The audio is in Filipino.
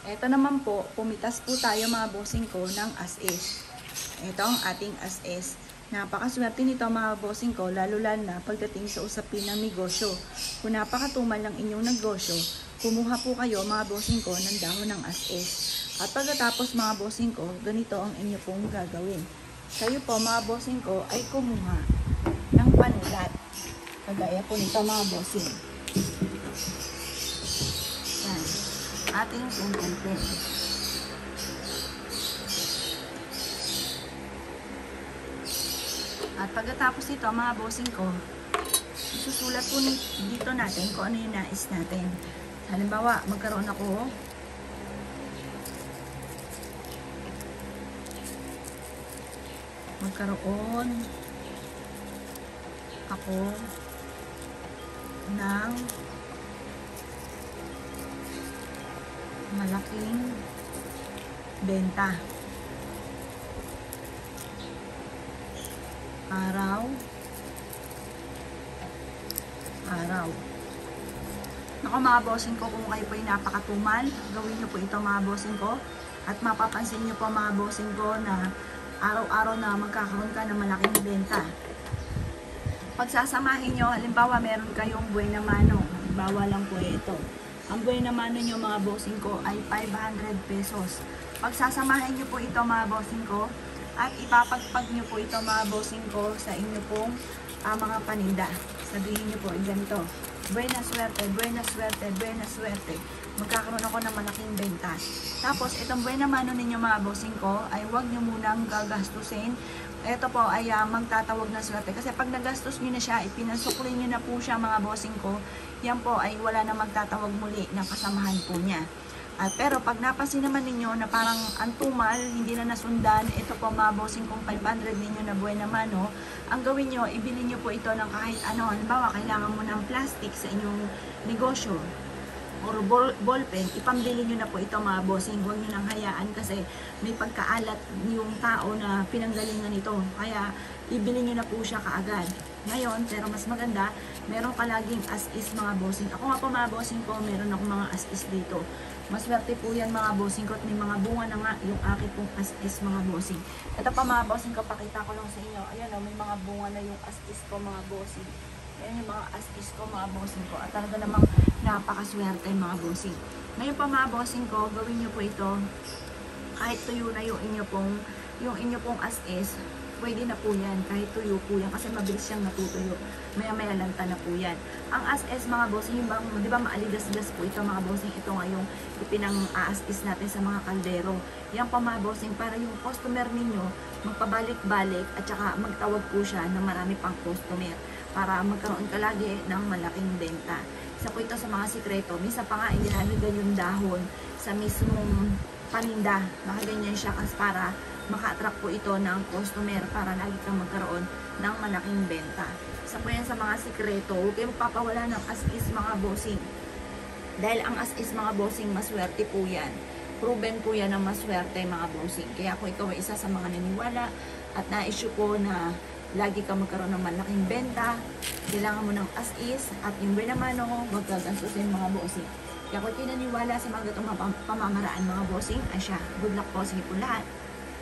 Ito naman po, pumitas po tayo mga bossing ko ng as-is. Ito ang ating as-is. Napakaswerte nito mga bossing ko, lalo-lalo na pagdating sa usapin ng negosyo. Kung napakatumal ng inyong negosyo, kumuha po kayo mga bossing ko ng dahon ng as-is. At pagkatapos mga bossing ko, ganito ang inyo pong gagawin. Kayo po mga bossing ko ay kumuha ng panulat. Kagaya po nito mga bossing. Yan. Ating pentel pen. At pagkatapos ito mga bossing ko, isusulat po dito natin kung ano yung nais natin. Halimbawa, magkaroon ako ng malaking benta. Araw. Naku mga bossing ko, kung kayo po ay napakatumal, gawin nyo po ito mga bossing ko. At mapapansin nyo po mga bossing ko na araw-araw na magkakaroon ka ng malaking benta. Pagsasamahin nyo, halimbawa meron kayong buena mano. Halimbawa lang po ito. Ang buena mano nyo mga bossing ko ay 500 pesos. Pagsasamahin nyo po ito mga bossing ko at ipapagpag nyo po ito mga bossing ko sa inyo pong mga paninda. Sabihin nyo po, ganito. Buena suerte, buena suerte, buena suerte. Magkakaroon ako ng malaking benta. Tapos, itong buena mano ninyo mga bossing ko, ay huwag nyo munang gagastusin. Ito po ay magtatawag na swerte. Kasi pag nagastos nyo na siya, ipinasukli nyo na po siya mga bossing ko, yan po ay wala na magtatawag muli ng kasamahan po niya. Pero pag napansin naman ninyo na parang antumal, hindi na nasundan, ito po mga bossing kong 500 ninyo na buena mano, ang gawin nyo, ibili nyo po ito ng kahit ano. Halimbawa, kailangan mo ng plastic sa inyong negosyo or ballpen, ipambili nyo na po ito mga bossing. Huwag nyo nang hayaan kasi may pagkaalat yung tao na pinanggalingan nito. Kaya, ibili nyo na po siya kaagad. Ngayon, pero mas maganda, meron ka laging as-is mga bossing. Ako nga po mga bossing ko, meron ako mga as-is dito. Maswerte po yan mga bossing ko at may mga bunga na nga yung aking pong as-is mga bossing. Ito pa mga bossing ko, pakita ko lang sa inyo. Ayan o, may mga bunga na yung as-is ko mga bossing. Ayan yung mga as-is ko mga bossing ko. At talaga namang napakaswerte mga bossing. Ngayon pa mga bossing ko, gawin nyo po ito. Kahit tuyo na yung inyo pong as-is, pwede na po yan. Kahit tuyo po yan. Kasi mabilis siyang natutuyo. Maya-maya lanta na po yan. Ang as-is mga bossing, yung bang, di ba maaligas-gas po ito mga bossing. Ito nga yung ipinang-as-is natin sa mga kaldero. Yan pa mga bossing, para yung customer ninyo magpabalik-balik at saka magtawag po siya ng marami pang customer para magkaroon ka lagi ng malaking benta. Isa po ito sa mga sikreto. Minsan pa nga, inilalagay yung dahon sa mismong paninda. Nakaganyan siya kasi para maka-attract po ito ng customer para lagi kang magkaroon ng malaking benta. Isa po yan sa mga sikreto. Huwag kayong magpapawala ng as-is mga bossing. Dahil ang as-is mga bossing, maswerte po yan. Proven po yan ng maswerte mga bossing. Kaya kung ikaw ay isa sa mga naniniwala at na-issue ko na lagi ka magkaroon ng malaking benta, kailangan mo ng as-is at yung buena mano, huwag gagantusin mga bossing. Kaya kung kinaniwala sa mga gatong pamamaraan mga bossing, ay siya. Good luck po sa po lahat.